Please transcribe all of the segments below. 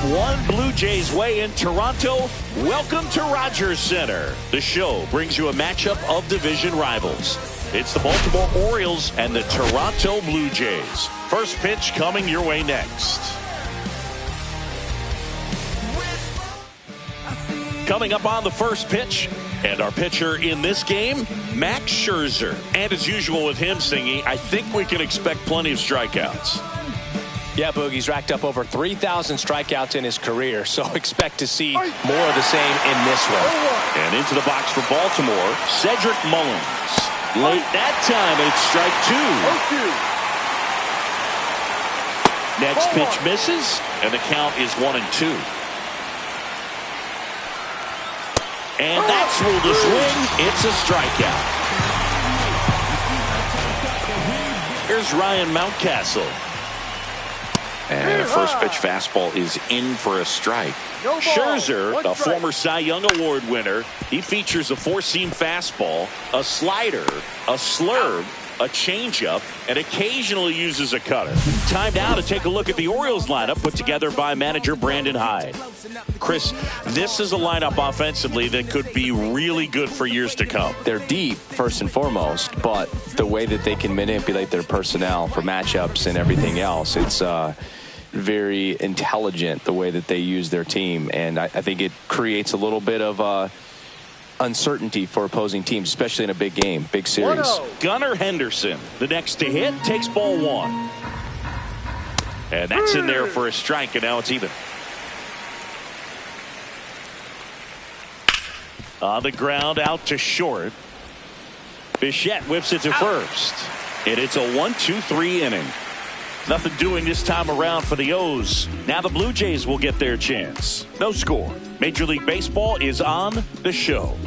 1 Blue Jays way in Toronto. Welcome to Rogers Center. The show brings you a matchup of division rivals. It's the Baltimore Orioles and the Toronto Blue Jays. First pitch coming your way next. Coming up on the first pitch, and our pitcher in this game, Max Scherzer. And as usual with him singing, I think we can expect plenty of strikeouts. Yeah, Boogie's racked up over 3,000 strikeouts in his career, so expect to see more of the same in this one. And into the box for Baltimore, Cedric Mullins. Late that time, and it's strike 2. Next pitch misses, and the count is 1-2. And that's ruled a swing. It's a strikeout. Here's Ryan Mountcastle. And a first pitch fastball is in for a strike. Scherzer, the former Cy Young Award winner, he features a four-seam fastball, a slider, a slurve, a changeup, and occasionally uses a cutter. Time now to take a look at the Orioles lineup put together by manager Brandon Hyde. Chris, this is a lineup offensively that could be really good for years to come. They're deep, first and foremost, but the way that they can manipulate their personnel for matchups and everything else, it's very intelligent the way that they use their team, and I think it creates a little bit of uncertainty for opposing teams, especially in a big game, big series. Gunnar Henderson, the next to hit, takes ball 1. And that's in there for a strike, and now it's even. On the ground, out to short. Bichette whips it to first. And it's a 1-2-3 inning. Nothing doing this time around for the O's. Now the Blue Jays will get their chance. No score. Major League Baseball is on the show.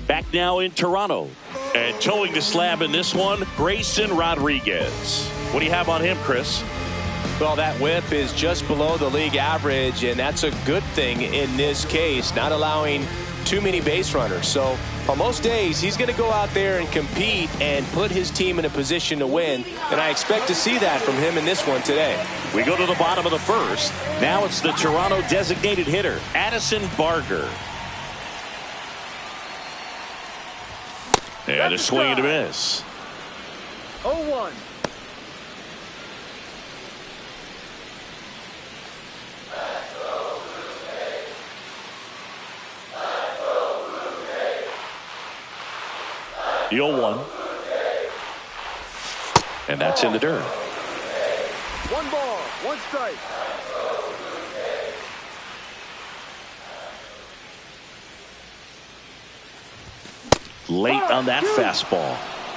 Back now in Toronto. And towing the slab in this one, Grayson Rodriguez. What do you have on him, Chris? Well, that whip is just below the league average, and that's a good thing in this case, not allowing too many base runners. So on most days, he's going to go out there and compete and put his team in a position to win, and I expect to see that from him in this one today. We go to the bottom of the first. Now it's the Toronto designated hitter, Addison Barger. And a swing and a miss. 0-1. The 0-1. And that's in the dirt. 1 ball, 1 strike. Late on that fastball.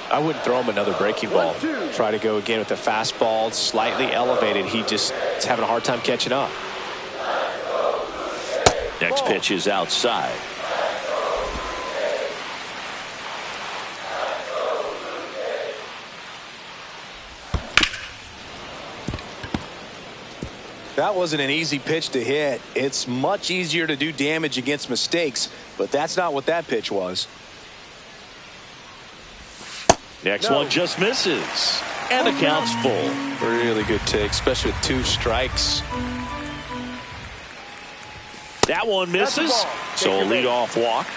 I wouldn't throw him another breaking ball. Try to go again with the fastball, slightly elevated. He just is having a hard time catching up. Next pitch is outside. That wasn't an easy pitch to hit. It's much easier to do damage against mistakes, but that's not what that pitch was. Next one just misses. And the count's full. Really good take, especially with 2 strikes. That one misses. So a leadoff walk.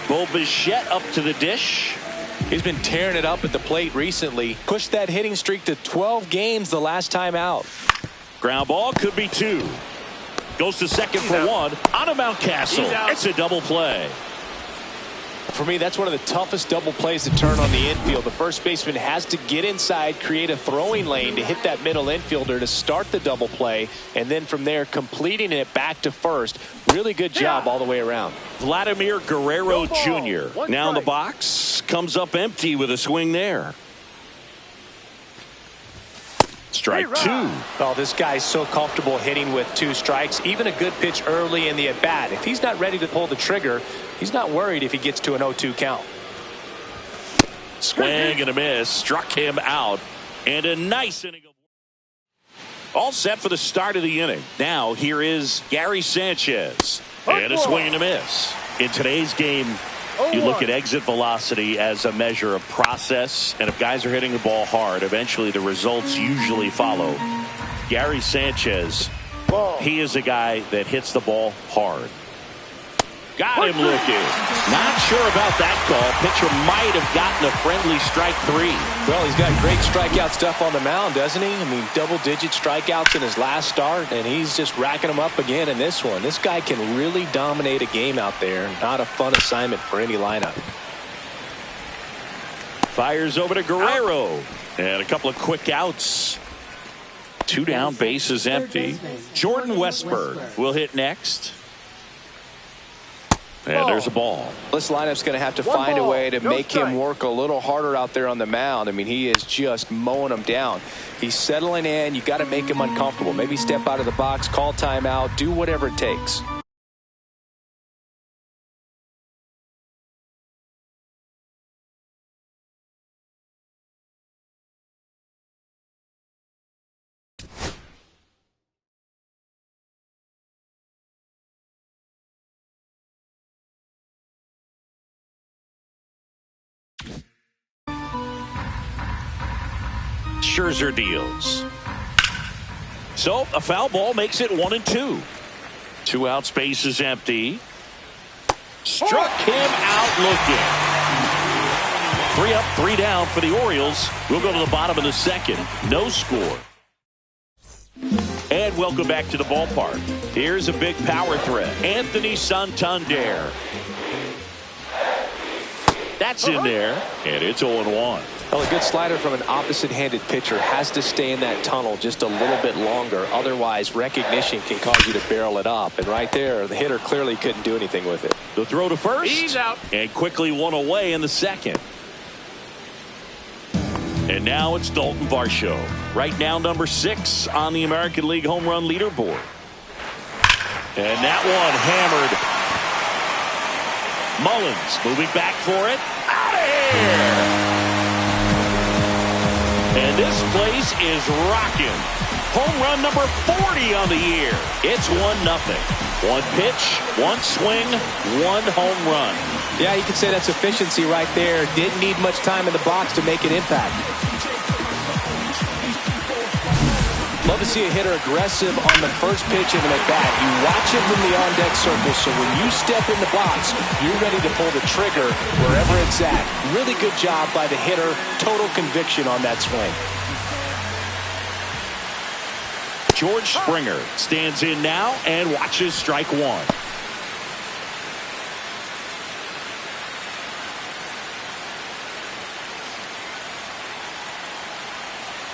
Bo Bichette up to the dish. He's been tearing it up at the plate recently. Pushed that hitting streak to 12 games the last time out. Ground ball could be 2. Goes to second for 1. On to Mountcastle. It's a double play. For me, that's one of the toughest double plays to turn on the infield. The first baseman has to get inside, create a throwing lane to hit that middle infielder to start the double play, and then from there completing it back to first. Really good job all the way around. Vladimir Guerrero Jr. now in the box. Comes up empty with a swing there. Strike 2. Oh, this guy's so comfortable hitting with 2 strikes. Even a good pitch early in the at-bat. If he's not ready to pull the trigger, he's not worried if he gets to an 0-2 count. Swing and a miss. Struck him out. And a nice inning of work. All set for the start of the inning. Now here is Gary Sanchez. And a swing and a miss. In today's game, You look at exit velocity as a measure of process, and if guys are hitting the ball hard, eventually the results usually follow. Gary Sanchez, he is a guy that hits the ball hard. Got him looking. Not sure about that call. Pitcher might have gotten a friendly strike 3. Well, he's got great strikeout stuff on the mound, doesn't he? I mean, double-digit strikeouts in his last start, and he's just racking them up again in this one. This guy can really dominate a game out there. Not a fun assignment for any lineup. Fires over to Guerrero. And a couple of quick outs. 2 down, bases empty. Jordan Westburg will hit next. And there's a ball. This lineup's going to have to find a way to make him work a little harder out there on the mound. I mean, he is just mowing them down. He's settling in. You got to make him uncomfortable. Maybe step out of the box, call timeout, do whatever it takes. Scherzer deals. So a foul ball makes it 1-2. 2 outs, base is empty. Struck him out looking. 3 up, 3 down for the Orioles. We'll go to the bottom of the second. No score. And welcome back to the ballpark. Here's a big power threat. Anthony Santander. That's in there, and it's 0-1. Well, a good slider from an opposite-handed pitcher has to stay in that tunnel just a little bit longer. Otherwise, recognition can cause you to barrel it up. And right there, the hitter clearly couldn't do anything with it. The throw to first. He's out. And quickly one away in the second. And now it's Dalton Varsho. Right now, number 6 on the American League home run leaderboard. And that one hammered. Mullins moving back for it. Out of here! And this place is rocking. Home run number 40 on the year. It's 1-0. 1 pitch, 1 swing, 1 home run. Yeah, you could say that's efficiency right there. Didn't need much time in the box to make an impact. Love to see a hitter aggressive on the first pitch of an at-bat. You watch him from the on-deck circle, so when you step in the box, you're ready to pull the trigger wherever it's at. Really good job by the hitter. Total conviction on that swing. George Springer stands in now and watches strike 1.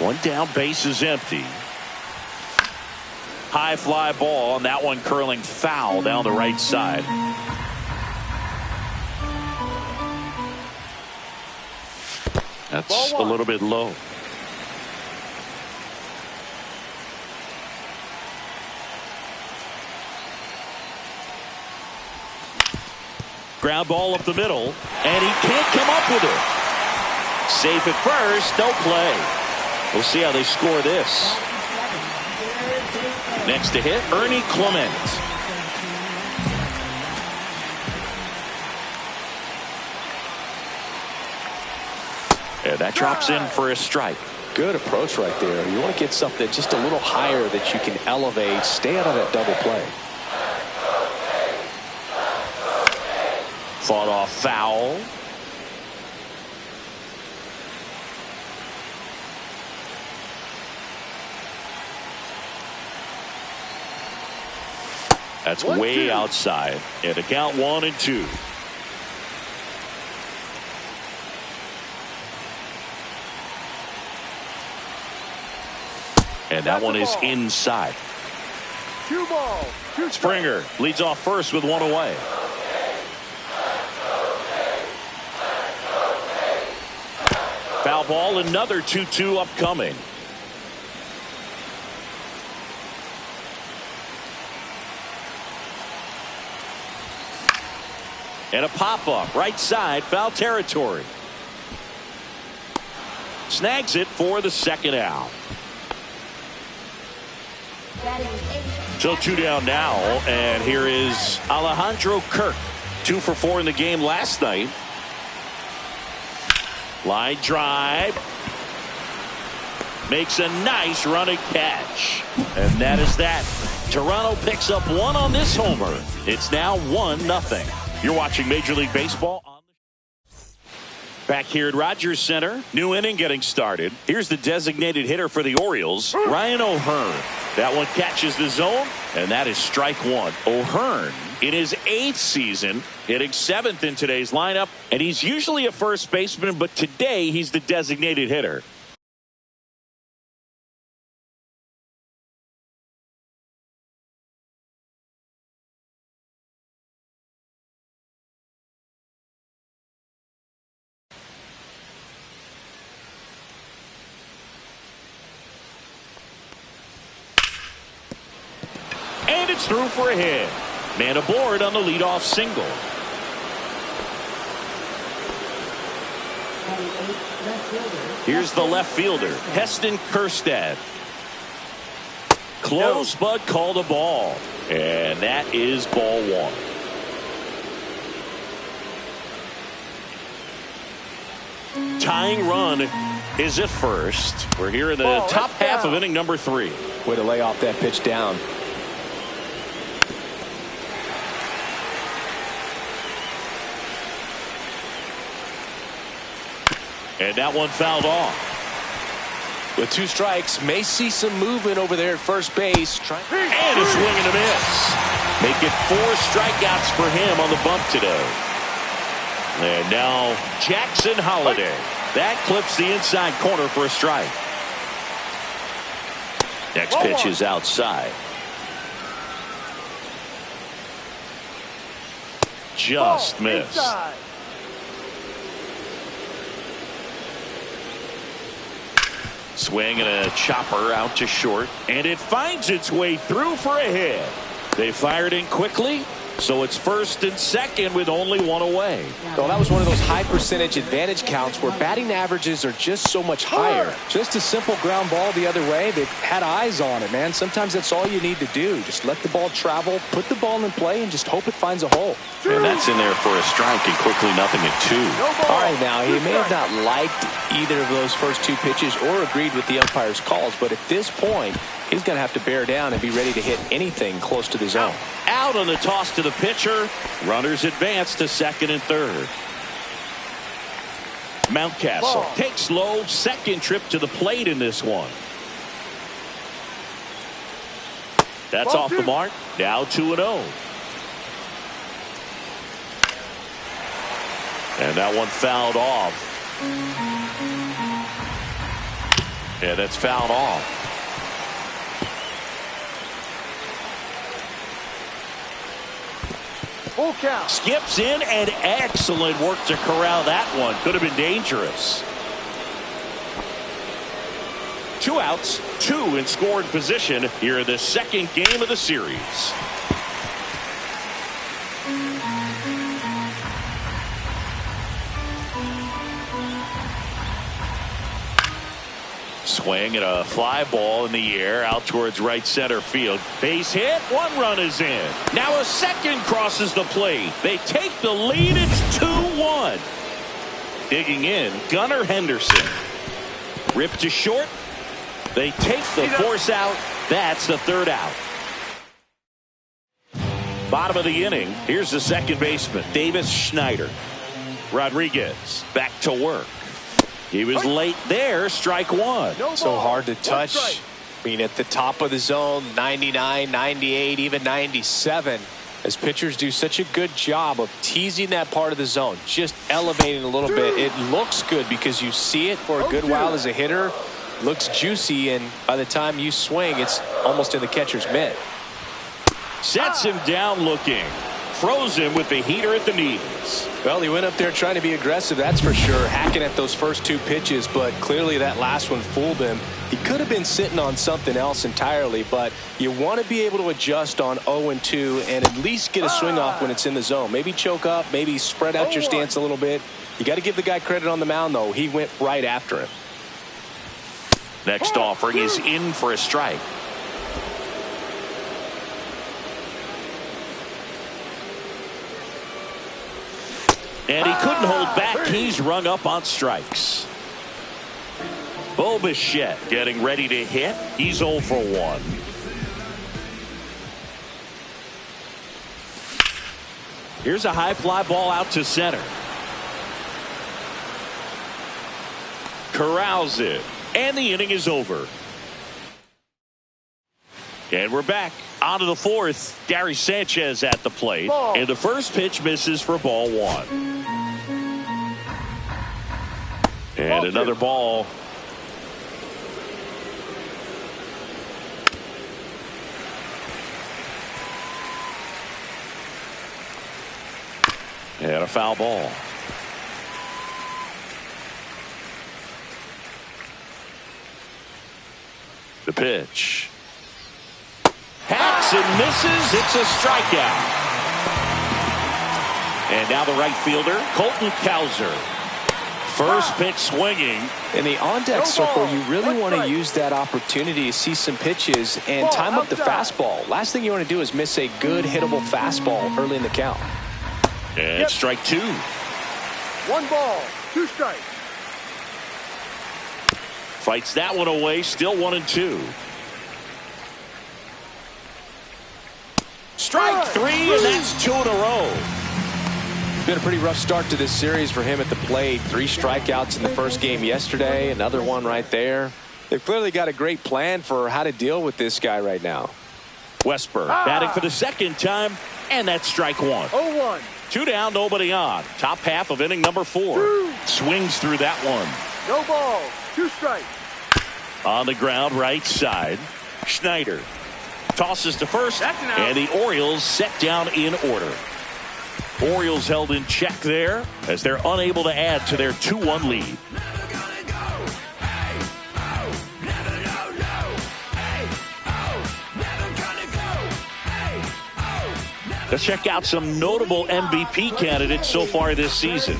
One down, base is empty. High fly ball, and that one curling foul down the right side. That's a little bit low. Ground ball up the middle, and he can't come up with it. Safe at first, no play. We'll see how they score this. Next to hit, Ernie Clement. And that drops in for a strike. Good approach right there. You want to get something just a little higher that you can elevate. Stay out of that double play. Fought off foul. That's way outside. And a count 1-2. And that one is inside. 2 balls. Springer leads off first with 1 away. Foul ball, another 2-2 upcoming. And a pop-up, right side, foul territory. Snags it for the second out. So 2 down now, and here is Alejandro Kirk. 2 for 4 in the game last night. Line drive. Makes a nice running catch. And that is that. Toronto picks up 1 on this homer. It's now 1-0. You're watching Major League Baseball. Back here at Rogers Center, new inning getting started. Here's the designated hitter for the Orioles, Ryan O'Hearn. That one catches the zone, and that is strike 1. O'Hearn, in his 8th season, hitting 7th in today's lineup, and he's usually a first baseman, but today he's the designated hitter. And it's through for a hit. Man aboard on the leadoff single. Here's the left fielder, Heston Kjerstad. Close, but called a ball. And that is ball 1. Tying run is at first. We're here in the top half of inning number 3. Way to lay off that pitch down. And that one fouled off. With 2 strikes, may see some movement over there at first base. And a swing and a miss. Make it 4 strikeouts for him on the bump today. And now Jackson Holliday. That clips the inside corner for a strike. Next pitch is outside. Just missed. Swing and a chopper out to short. And it finds its way through for a hit. They fired in quickly, so it's first and second with only 1 away. Well, that was one of those high percentage advantage counts where batting averages are just so much higher. Just a simple ground ball the other way. They had eyes on it, man. Sometimes that's all you need to do. Just let the ball travel, put the ball in play, and just hope it finds a hole. And that's in there for a strike, and quickly 0-2. All right, now, he may have not liked either of those first 2 pitches or agreed with the umpire's calls, but at this point, he's going to have to bear down and be ready to hit anything close to the zone. Out on the toss to the pitcher. Runners advance to second and third. Mountcastle takes low, second trip to the plate in this one. That's off the mark. Now 2-0. And that one fouled off. Yeah, that's fouled off. Full count. Skips in, and excellent work to corral that one. Could have been dangerous. 2 outs, 2 in scoring position here in the second game of the series. Swing and a fly ball in the air out towards right center field. Base hit. 1 run is in. Now a second crosses the plate. They take the lead. It's 2-1. Digging in, Gunnar Henderson. Ripped to short. They take the force out. That's the 3rd out. Bottom of the inning. Here's the second baseman, Davis Schneider. Rodriguez back to work. He was late there. Strike 1. So hard to touch. I mean, at the top of the zone, 99, 98, even 97. As pitchers do such a good job of teasing that part of the zone, just elevating a little bit. It looks good because you see it for a good while as a hitter. Looks juicy, and by the time you swing, it's almost in the catcher's mitt. Sets him down looking. Froze him with the heater at the knees. Well, he went up there trying to be aggressive, that's for sure, hacking at those first 2 pitches, but clearly that last one fooled him. He could have been sitting on something else entirely, but you want to be able to adjust on 0-2 and at least get a swing off when it's in the zone. Maybe choke up, maybe spread out your stance a little bit. You got to give the guy credit on the mound, though. He went right after him. Next offering is in for a strike. And he couldn't hold back. He's rung up on strikes. Bo Bichette getting ready to hit. He's 0 for 1. Here's a high fly ball out to center. Corrals it. And the inning is over. And we're back. On to the fourth. Gary Sanchez at the plate. And the first pitch misses for ball 1. And another ball. And a foul ball. The pitch. Hacks and misses. It's a strikeout. And now the right fielder, Colton Cowser. First pitch swinging. In the on-deck circle, you really want to use that opportunity to see some pitches and time up the fastball. Last thing you want to do is miss a good hittable fastball early in the count. And strike 2. 1 ball, 2 strikes. Fights that one away. Still 1-2. Strike 3, and that's 2 in a row. It's been a pretty rough start to this series for him at the plate. 3 strikeouts in the first game yesterday. Another one right there. They've clearly got a great plan for how to deal with this guy right now. Westberg batting for the second time, and that's strike 1. 0-1. 2 down, nobody on. Top half of inning number 4. Swings through that one. No ball, 2 strikes. On the ground, right side. Schneider tosses to first, and the Orioles set down in order. Orioles held in check there as they're unable to add to their 2-1 lead. Let's check out some notable MVP candidates so far this season.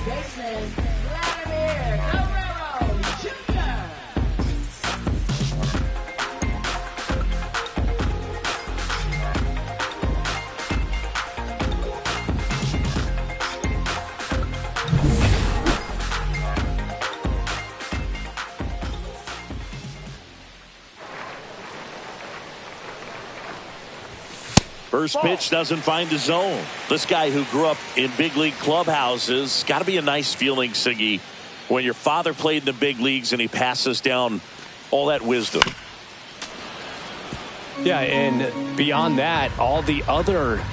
First pitch doesn't find the zone. This guy who grew up in big league clubhouses, got to be a nice feeling, Siggy, when your father played in the big leagues and he passes down all that wisdom. Yeah, and beyond that, all the other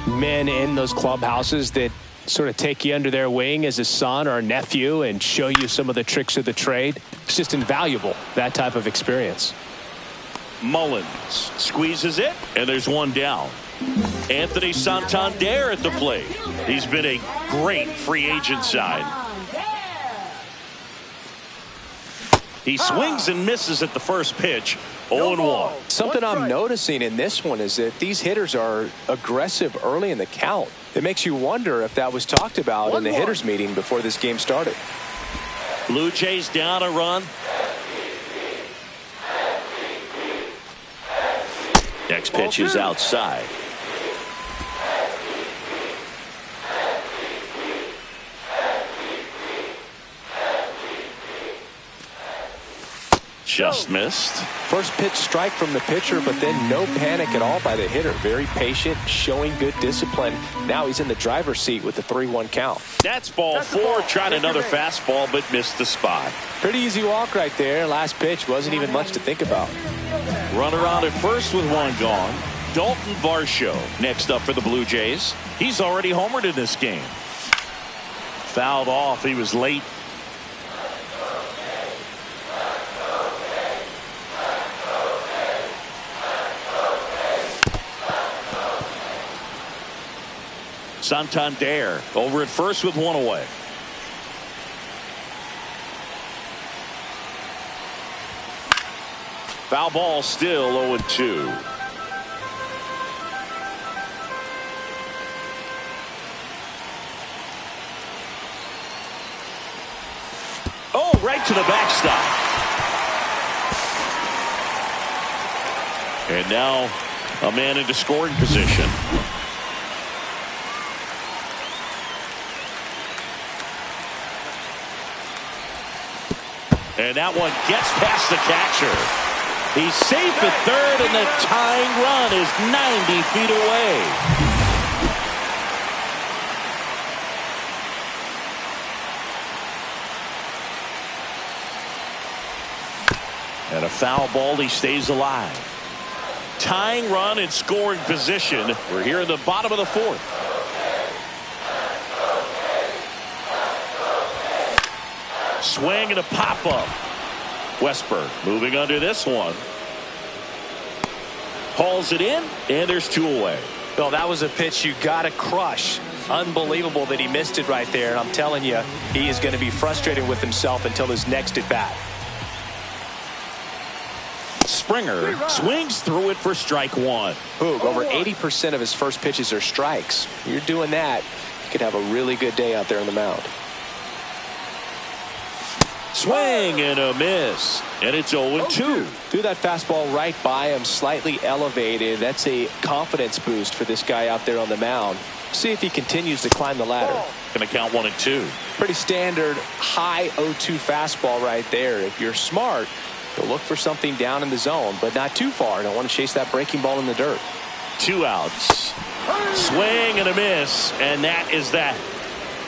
men in those clubhouses that sort of take you under their wing as a son or a nephew and show you some of the tricks of the trade. It's just invaluable, that type of experience. Mullins squeezes it, and there's one down. Anthony Santander at the plate. He's been a great free agent sign. He swings and misses at the first pitch. 0-1. Something I'm noticing in this one is that these hitters are aggressive early in the count. It makes you wonder if that was talked about in the hitters meeting before this game started. Blue Jays down a run. Next pitch is outside. Just missed. First pitch strike from the pitcher, but then no panic at all by the hitter. Very patient, showing good discipline. Now he's in the driver's seat with the 3-1 count. That's ball 4. Tried another fastball, but missed the spot. Pretty easy walk right there. Last pitch wasn't even much to think about. Runner on at first with one gone. Dalton Varsho next up for the Blue Jays. He's already homered in this game. Fouled off. He was late. Santander over at first with one away. Foul ball, still 0-2. Oh, right to the backstop. And now a man into scoring position. And that one gets past the catcher. He's safe at third, and the tying run is 90 feet away. And a foul ball, he stays alive. Tying run in scoring position. We're here in the bottom of the fourth. Swing and a pop-up. Westberg moving under this one. Hauls it in, and there's two away. Well, that was a pitch you got to crush. Unbelievable that he missed it right there. And I'm telling you, he is going to be frustrated with himself until his next at bat. Springer swings through it for strike one. Hoog, over 80% of his first pitches are strikes. You're doing that, you could have a really good day out there on the mound. Swing and a miss, and it's 0-2. Threw that fastball right by him, slightly elevated. That's a confidence boost for this guy out there on the mound. See if he continues to climb the ladder. Going to count 1-2. Pretty standard high 0-2 fastball right there. If you're smart, you'll look for something down in the zone, but not too far. Don't want to chase that breaking ball in the dirt. 2 outs. Swing and a miss, and that is that.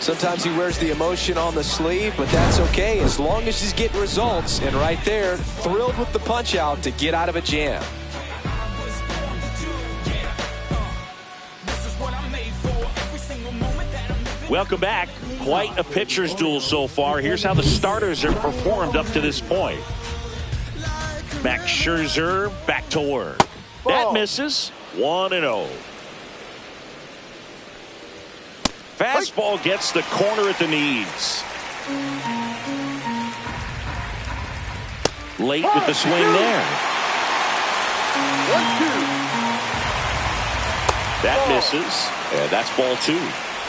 Sometimes he wears the emotion on the sleeve, but that's okay as long as he's getting results. And right there, thrilled with the punch out to get out of a jam. Welcome back. Quite a pitcher's duel so far. Here's how the starters have performed up to this point. Max Scherzer back to work. That misses. 1-0. Fastball gets the corner at the knees. Late with the swing there. 1-2. That misses. And that's ball 2.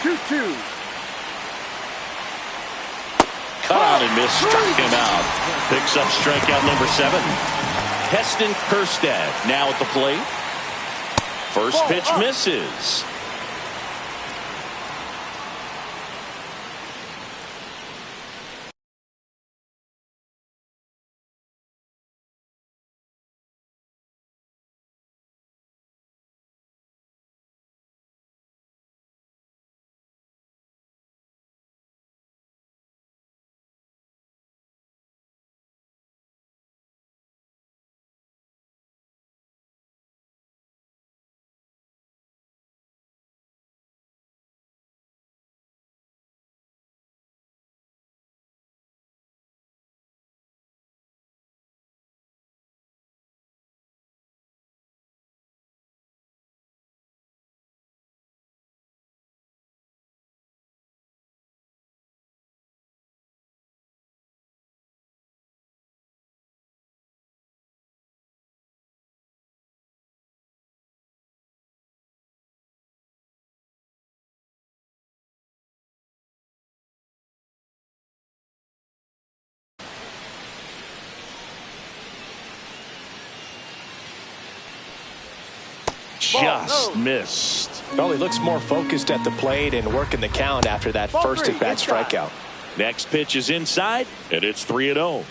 2-2. Cut on and miss. Struck him out. Picks up strikeout number 7. Heston Kjerstad now at the plate. First pitch misses. Just missed. Well, he looks more focused at the plate and working the count after that first at-bat strikeout. Next pitch is inside, and it's 3-0.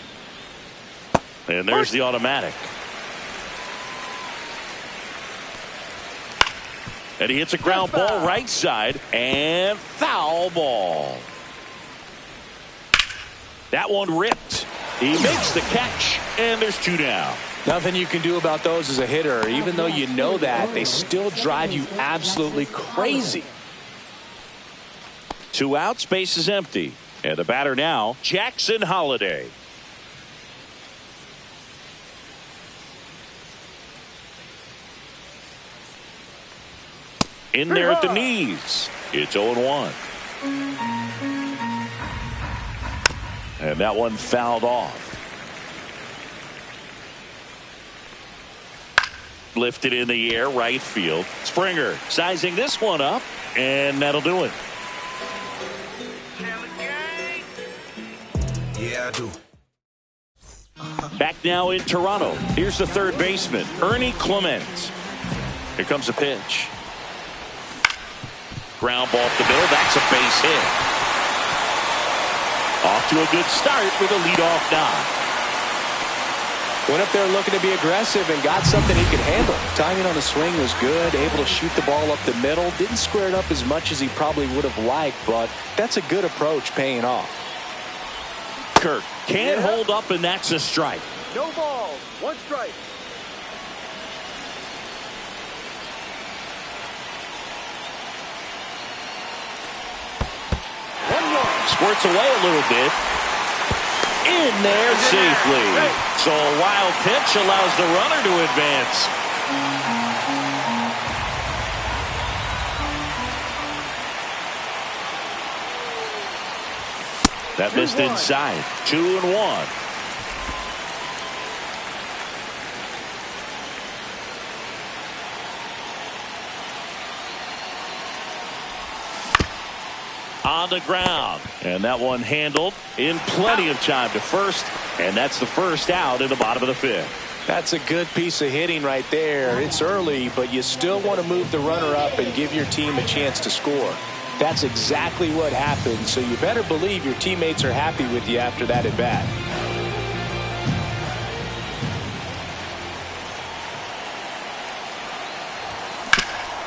And there's the automatic. And he hits a ground ball right side, and foul ball. That one ripped. He makes the catch, and there's 2 down. Nothing you can do about those as a hitter. Even though you know that, they still drive you absolutely crazy. 2 outs, base is empty. And the batter now, Jackson Holliday. In there at the knees. It's 0-1. And that one fouled off. Lifted in the air, right field. Springer sizing this one up, and that'll do it. Yeah, I do. Back now in Toronto. Here's the third baseman, Ernie Clement. Here comes a pitch. Ground ball up the middle. That's a base hit. Off to a good start with a leadoff knock. Went up there looking to be aggressive and got something he could handle. Timing on the swing was good, able to shoot the ball up the middle. Didn't square it up as much as he probably would have liked, but that's a good approach paying off. Kirk can't hold up, and that's a strike. No balls. One strike. Squirts away a little bit. In there safely. So a wild pitch allows the runner to advance. That missed inside. 2-1. On the ground, and that one handled in plenty of time to first, and that's the first out in the bottom of the fifth. That's a good piece of hitting right there. It's early, but you still want to move the runner up and give your team a chance to score. That's exactly what happened, so you better believe your teammates are happy with you after that at bat.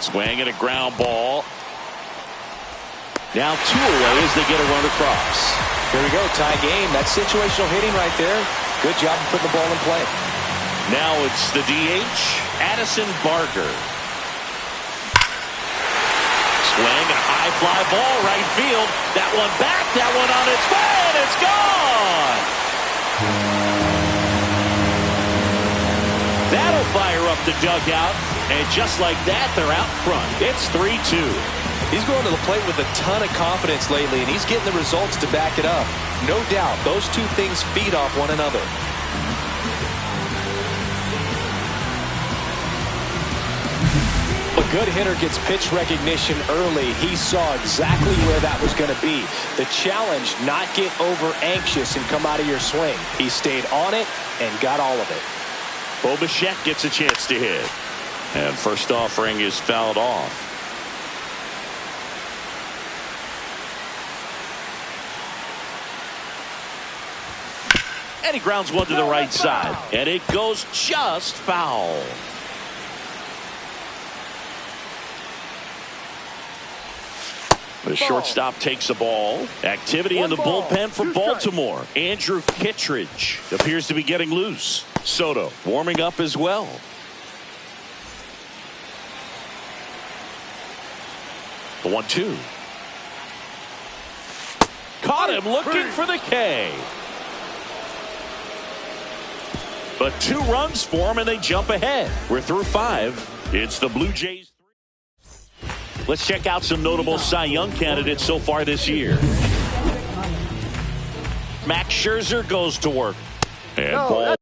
Swing and a ground ball. Now 2 away as they get a run across. Here we go, tie game. That's situational hitting right there. Good job of putting the ball in play. Now it's the DH, Addison Barker. Swing and a high fly ball right field. That one back, that one on its way, and it's gone. That'll fire up the dugout, and just like that, they're out front. It's 3-2. He's going to the plate with a ton of confidence lately, and he's getting the results to back it up. No doubt, those two things feed off one another. A good hitter gets pitch recognition early. He saw exactly where that was going to be. The challenge, not get over anxious and come out of your swing. He stayed on it and got all of it. Bo Bichette gets a chance to hit. And first offering is fouled off. And he grounds one to the right side. And it goes just foul. The shortstop takes the ball. Activity in the bullpen for Baltimore. Andrew Kittredge appears to be getting loose. Soto warming up as well. The 1-2. Caught him looking for the K. But 2 runs for him, and they jump ahead. We're through 5. It's the Blue Jays. Let's check out some notable Cy Young candidates so far this year. Max Scherzer goes to work. And ball.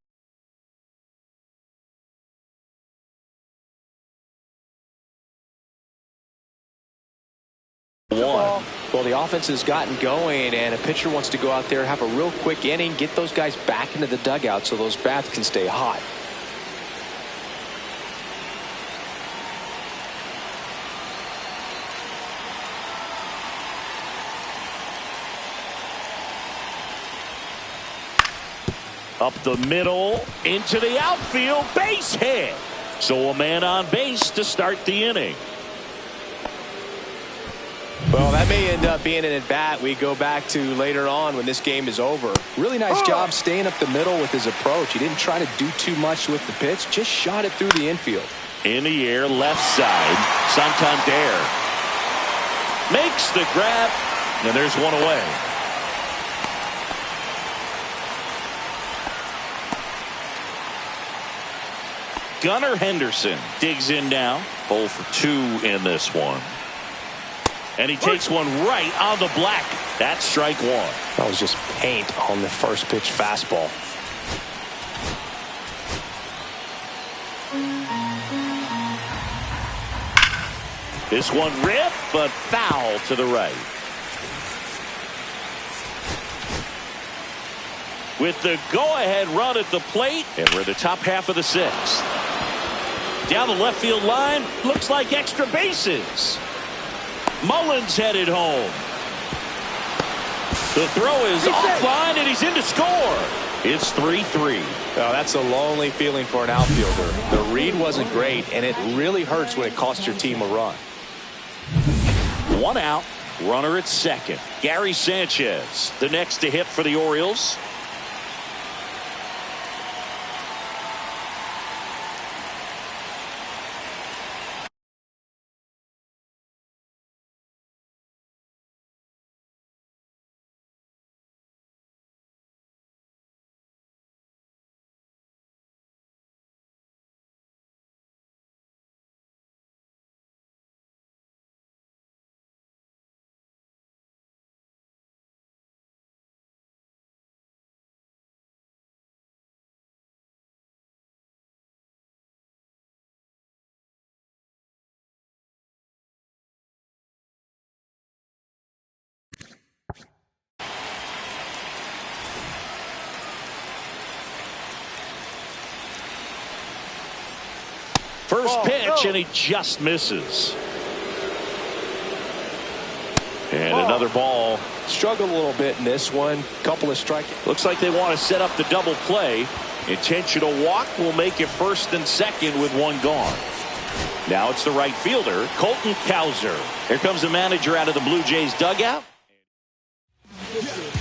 Well, the offense has gotten going, and a pitcher wants to go out there, have a real quick inning, get those guys back into the dugout so those bats can stay hot. Up the middle, into the outfield, base hit. So a man on base to start the inning. Well, that may end up being an at-bat we go back to later on when this game is over. Really nice job staying up the middle with his approach. He didn't try to do too much with the pitch, just shot it through the infield. In the air, left side, Santander makes the grab, and there's one away. Gunnar Henderson digs in now. 0 for 2 in this one. And he takes one right on the black. That's strike 1. That was just paint on the first pitch fastball. This one ripped, but foul to the right. With the go-ahead run at the plate, and we're the top half of the 6th. Down the left field line, looks like extra bases. Mullins headed home. The throw is offline, and he's in to score. It's 3-3. Well, that's a lonely feeling for an outfielder. The read wasn't great, and it really hurts when it costs your team a run. 1 out. Runner at second. Gary Sanchez, the next to hit for the Orioles. First pitch, and he just misses. And another ball. Struggled a little bit in this one. Couple of strikes. Looks like they want to set up the double play. Intentional walk will make it first and second with 1 gone. Now it's the right fielder, Colton Cowser. Here comes the manager out of the Blue Jays dugout.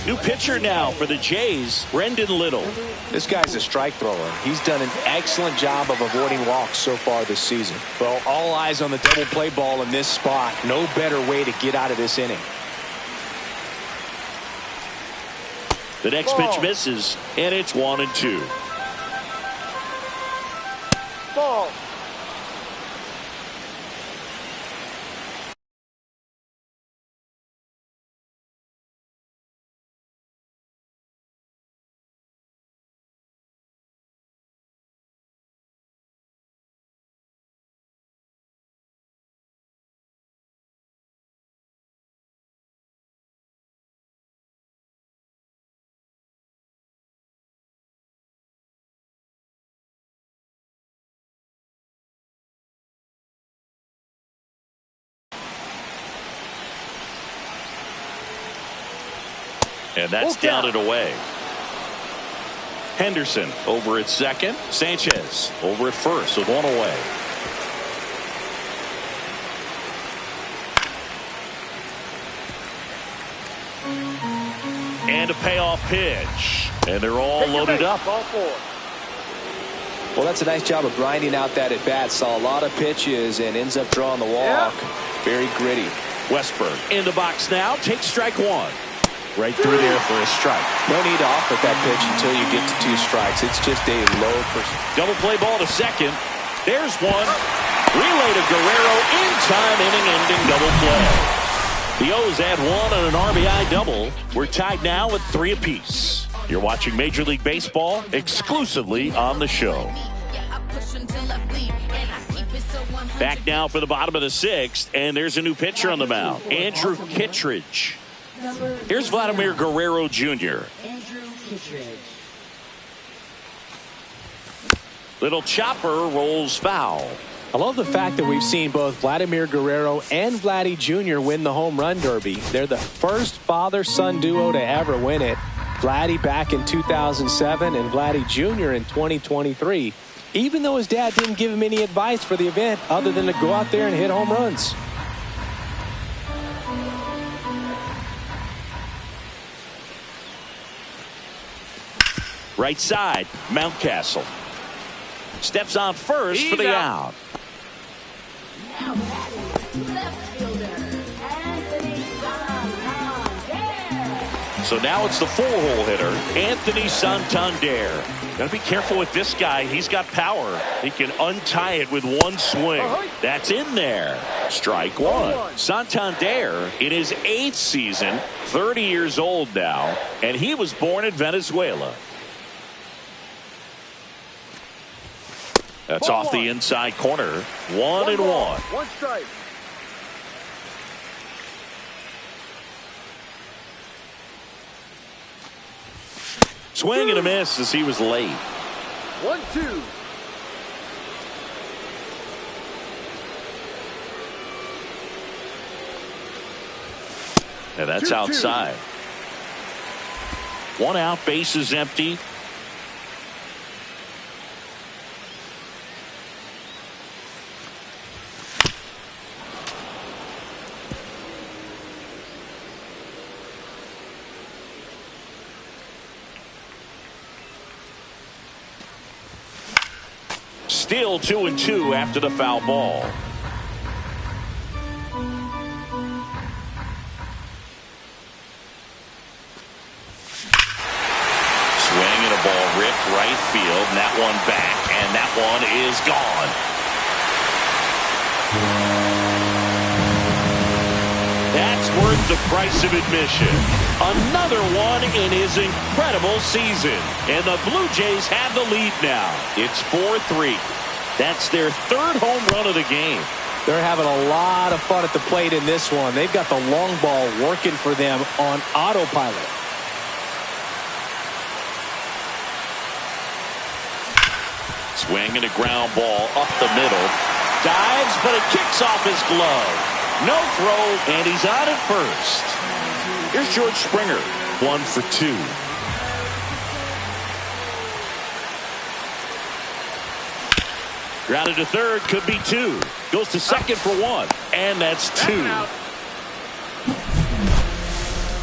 New pitcher now for the Jays, Brendan Little. This guy's a strike thrower. He's done an excellent job of avoiding walks so far this season. Well, all eyes on the double play ball in this spot. No better way to get out of this inning. The next pitch misses, and it's 1-2. Ball. And that's down and away. Henderson over at second. Sanchez over at first with 1 away. And a payoff pitch. And they're all loaded up. Ball 4. Well, that's a nice job of grinding out that at bat. Saw a lot of pitches and ends up drawing the walk. Very gritty. Westberg in the box now. Takes strike 1. Right through there for a strike. No need to offer that pitch until you get to 2 strikes. It's just a low percent. Double play ball to second. There's one. Relay to Guerrero. In time, inning-ending double play. The O's add 1 on an RBI double. We're tied now with 3 apiece. You're watching Major League Baseball exclusively on the show. Back now for the bottom of the 6th, and there's a new pitcher on the mound, Andrew Kittredge. Here's Vladimir Guerrero Jr. Little chopper rolls foul. I love the fact that we've seen both Vladimir Guerrero and Vladdy Jr. win the home run derby. They're the first father-son duo to ever win it. Vladdy back in 2007 and Vladdy Jr. in 2023. Even though his dad didn't give him any advice for the event other than to go out there and hit home runs. Right side, Mountcastle. Steps on first for the out. So now it's the 4-hole hitter, Anthony Santander. Gotta be careful with this guy. He's got power. He can untie it with 1 swing. That's in there. Strike 1. Santander in his 8th season, 30 years old now, and he was born in Venezuela. That's off the inside corner. 1-1. 1 strike. Swing and a miss as he was late. 1-2. And that's outside. 1 out, bases empty. Still 2-2 after the foul ball. Swing and a ball ripped right field, and that one back, and that one is gone. That's worth the price of admission. Another one in his incredible season. And the Blue Jays have the lead now. It's 4-3. That's their third home run of the game. They're having a lot of fun at the plate in this one. They've got the long ball working for them on autopilot. Swing and a ground ball up the middle. Dives, but it kicks off his glove. No throw, and he's out at first. Here's George Springer, 1 for 2. Grounded to third, could be 2. Goes to second for 1, and that's 2.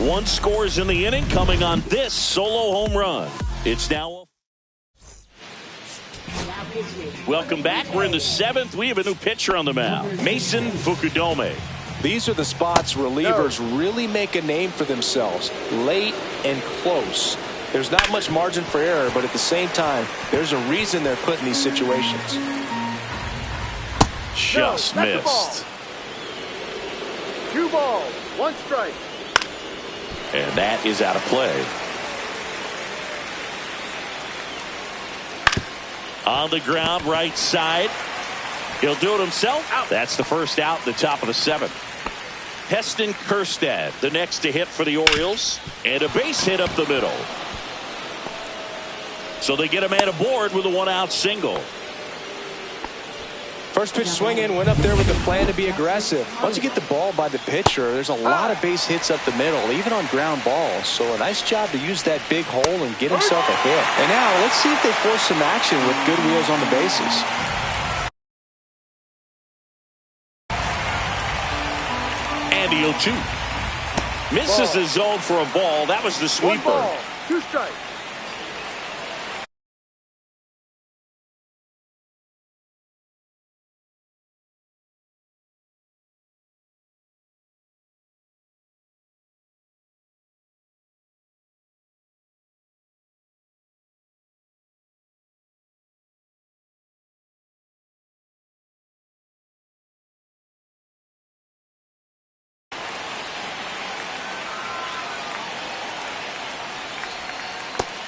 One scores in the inning, coming on this solo home run. It's now. Welcome back. We're in the 7th. We have a new pitcher on the mound, Mason Fukudome. These are the spots relievers really make a name for themselves, late and close. There's not much margin for error, but at the same time, there's a reason they're put in these situations. Just missed. 2 balls, 1 strike. And that is out of play. On the ground, right side. He'll do it himself. Out. That's the first out in the top of the 7th. Heston Kjerstad, the next to hit for the Orioles. And a base hit up the middle. So they get a man aboard with a 1-out single. First pitch swing in, went up there with the plan to be aggressive. Once you get the ball by the pitcher, there's a lot of base hits up the middle, even on ground balls. So a nice job to use that big hole and get himself a hit. And now let's see if they force some action with good wheels on the bases. And the 0-2. Misses the zone for a ball. That was the sweeper. 1 ball, 2 strikes.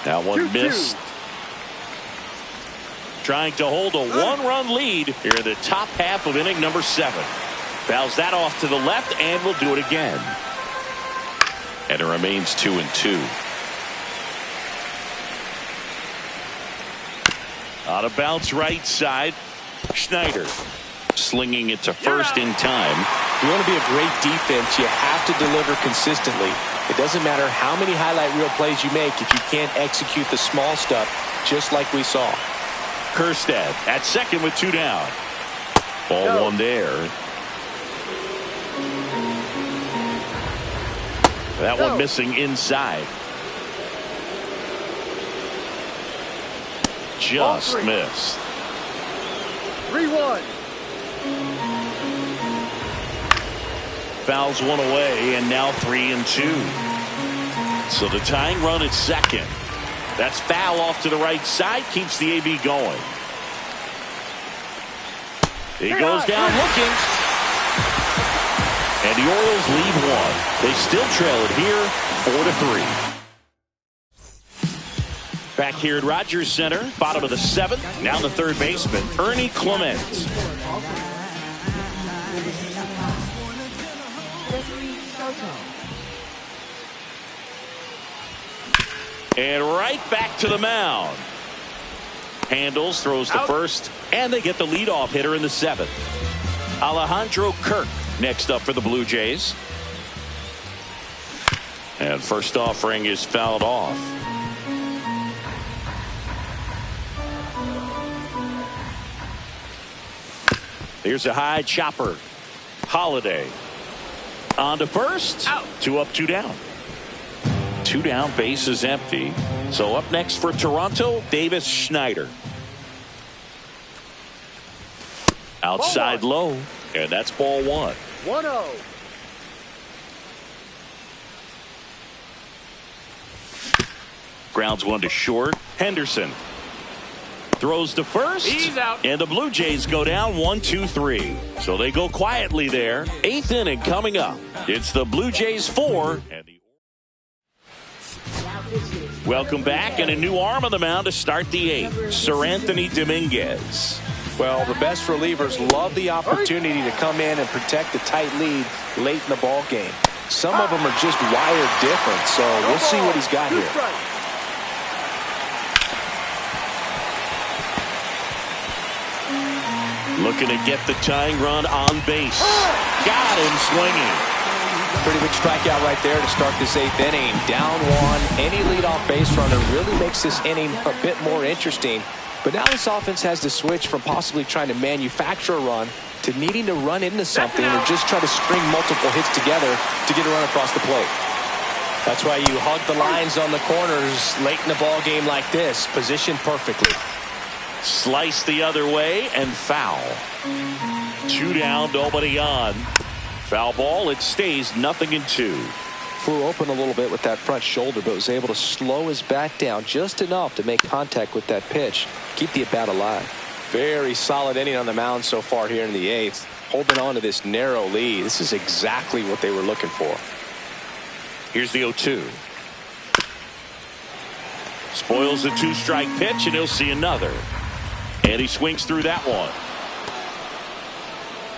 That one missed. Trying to hold a 1-run lead here in the top half of inning number 7. Fouls that off to the left and will do it again. And it remains 2-2. Out of bounds right side. Schneider slinging it to first in time. You want to be a great defense, you have to deliver consistently. It doesn't matter how many highlight reel plays you make if you can't execute the small stuff, just like we saw. Kjerstad at second with 2 down. Ball 1 there. That one missing inside. Just missed. 3-1. Fouls 1 away, and now 3-2. So the tying run at second. That's foul off to the right side, keeps the AB going. He goes down looking. And the Orioles lead 1. They still trail it here, 4-3. Back here at Rogers Center, bottom of the 7th. Now the third baseman, Ernie Clement. And right back to the mound. Handles, throws to first, and they get the leadoff hitter in the 7th. Alejandro Kirk next up for the Blue Jays. And first offering is fouled off. Here's a high chopper. Holiday on to first. Out. 2 up, 2 down. 2 down, base is empty. So up next for Toronto, Davis Schneider. Outside low, and that's ball one. 1-0. Grounds one to short. Henderson throws to first. He's out. And the Blue Jays go down 1-2-3. So they go quietly there. Eighth inning coming up. It's the Blue Jays 4. And welcome back, and a new arm on the mound to start the eighth. Sir Anthony Dominguez. Well, the best relievers love the opportunity to come in and protect the tight lead late in the ball game. Some of them are just wired different, so we'll see what he's got here. Looking to get the tying run on base. Got him swinging. Pretty big strikeout right there to start this eighth inning. Down one. Any leadoff base runner really makes this inning a bit more interesting. But now this offense has to switch from possibly trying to manufacture a run to needing to run into something or just try to string multiple hits together to get a run across the plate. That's why you hug the lines on the corners late in the ball game like this. Positioned perfectly. Slice the other way and foul. 2 down, nobody on. Foul ball, it stays 0-2. Flew open a little bit with that front shoulder, but was able to slow his bat down just enough to make contact with that pitch. Keep the at-bat alive. Very solid inning on the mound so far here in the eighth. Holding on to this narrow lead. This is exactly what they were looking for. Here's the 0-2. Spoils the 2-strike pitch, and he'll see another. And he swings through that one.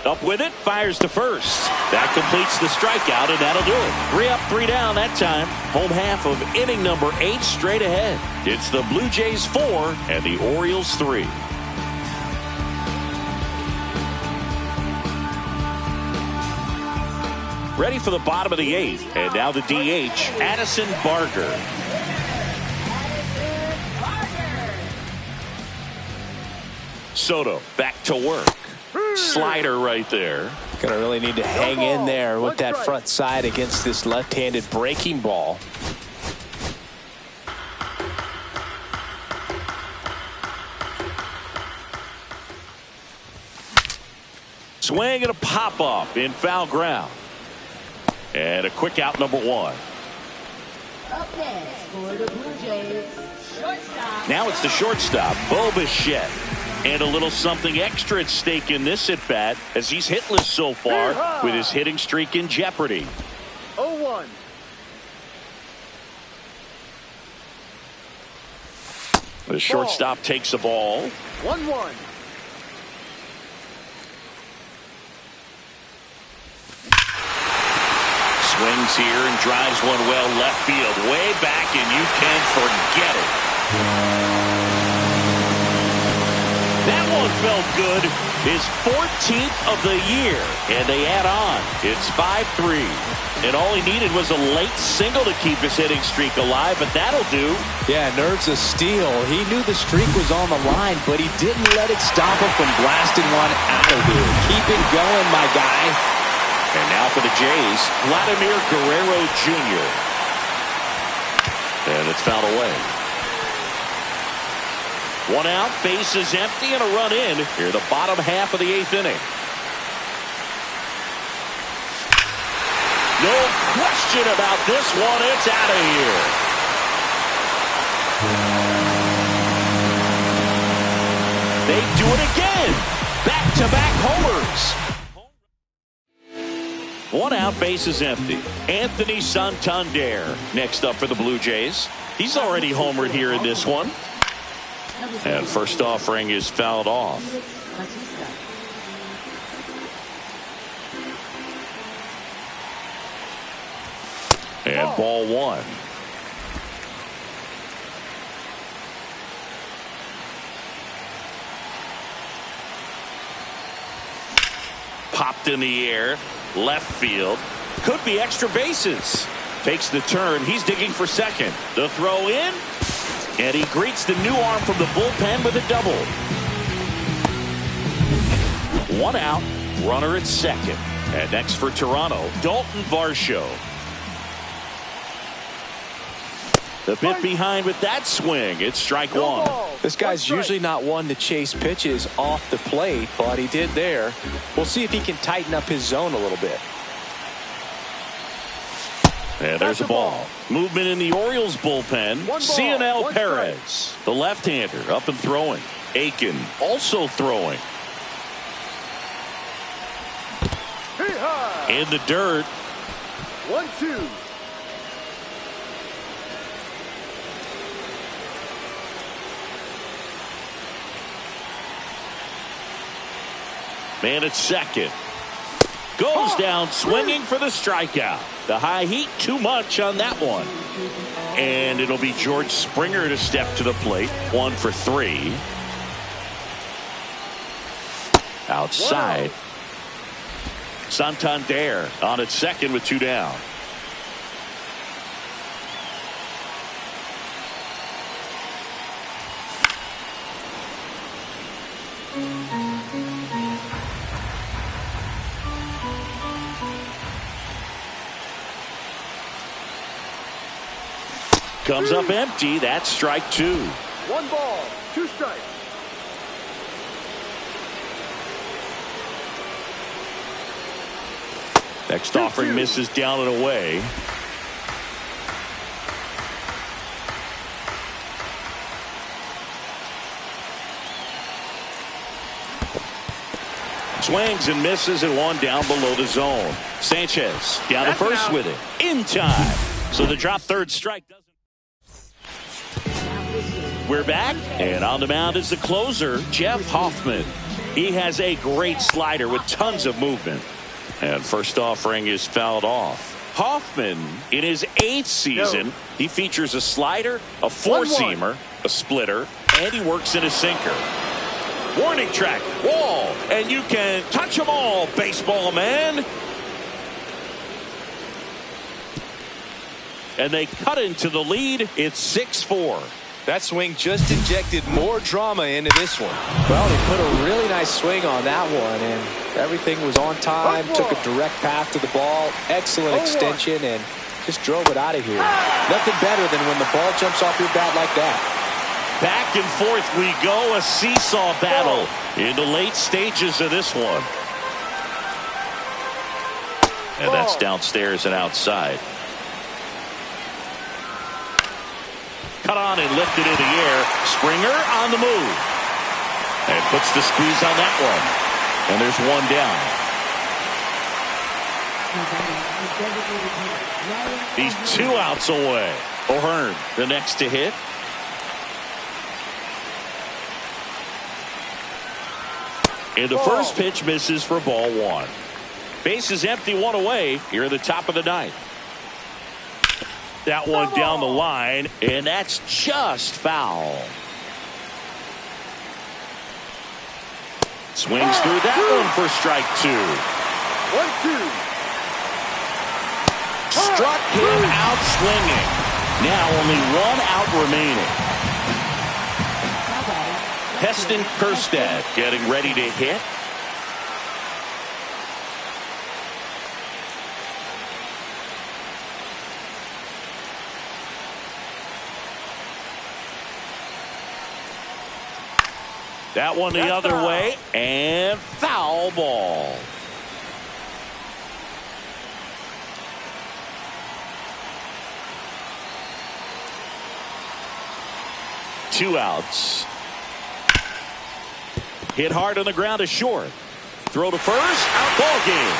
Up with it, fires to first. That completes the strikeout, and that'll do it. 3 up, 3 down that time. Home half of inning number 8 straight ahead. It's the Blue Jays 4 and the Orioles 3. Ready for the bottom of the 8th, and now the DH, Addison Barger. Soto back to work. Slider right there. Gonna really need to hang in there with that front side against this left-handed breaking ball. Swing and a pop-up in foul ground. And a quick out, number 1. Up next for the Blue Jays, shortstop. Now it's the shortstop, Bo Bichette. And a little something extra at stake in this at-bat as he's hitless so far with his hitting streak in jeopardy. 0-1. The shortstop takes the ball. 1-1. Swings here and drives one well left field. Way back, and you can forget it. That one felt good. His 14th of the year, and they add on. It's 5-3. And all he needed was a late single to keep his hitting streak alive, but that'll do. Yeah, nerves a steal. He knew the streak was on the line, but he didn't let it stop him from blasting one out of here. Keep it going, my guy. And now for the Jays, Vladimir Guerrero Jr. And it's fouled away. 1 out, base is empty, and a run in here the bottom half of the 8th inning. No question about this one. It's out of here. They do it again. Back-to-back homers. 1 out, base is empty. Anthony Santander next up for the Blue Jays. He's already homered here in this one. And first offering is fouled off. And ball 1. Popped in the air, left field. Could be extra bases. Takes the turn. He's digging for second. The throw in. And he greets the new arm from the bullpen with a double. 1 out, runner at second. And next for Toronto, Dalton Varsho. A bit behind with that swing. It's strike one. This guy's usually not one to chase pitches off the plate, but he did there. We'll see if he can tighten up his zone a little bit. And there's a ball. Movement in the Orioles bullpen. CNL Perez, the left-hander, up and throwing. Aiken also throwing. In the dirt. 1-2. Man at second. Goes down swinging for the strikeout. The high heat too much on that one. And it'll be George Springer to step to the plate. 1 for 3. Outside. Santander on at second with 2 down. Comes up empty. That's strike 2. 1 ball, 2 strikes. Next offering misses down and away. Swings and misses and 1 down below the zone. Sanchez down to first with it. In time. So the drop third strike doesn't. We're back, and on the mound is the closer, Jeff Hoffman. He has a great slider with tons of movement. And first offering is fouled off. Hoffman, in his 8th season, he features a slider, a 4-seamer, a splitter, and he works in a sinker. Warning track, wall, and you can touch them all, baseball man. And they cut into the lead. It's 6-4. That swing just injected more drama into this one. Well, he put a really nice swing on that one, and everything was on time. Took a direct path to the ball. Excellent extension, and just drove it out of here. Nothing better than when the ball jumps off your bat like that. Back and forth we go. A seesaw battle in the late stages of this one. And that's downstairs and outside. Cut on and lifted in the air. Springer on the move. And puts the squeeze on that one. And there's 1 down. He's 2 outs away. O'Hearn, the next to hit. And the first pitch misses for ball 1. Base is empty, 1 away here at the top of the 9th. That one down the line, and that's just foul. Swings through that one for strike 2. 1-2. Struck him out swinging. Now only 1 out remaining. Heston Kjerstad getting ready to hit. That one the other way, and foul ball. Two outs. Hit hard on the ground to short. Throw to first, ball game.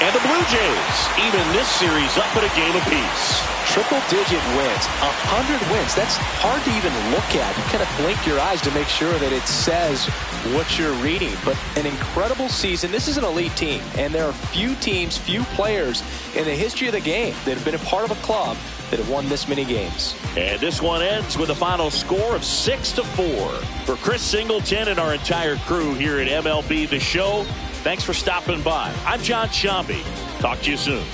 And the Blue Jays even this series up at a game apiece. Triple-digit wins, 100 wins. That's hard to even look at. You kind of blink your eyes to make sure that it says what you're reading. But an incredible season. This is an elite team, and there are few teams, few players in the history of the game that have been a part of a club that have won this many games. And this one ends with a final score of 6-4. For Chris Singleton and our entire crew here at MLB The Show, thanks for stopping by. I'm John Shambi. Talk to you soon.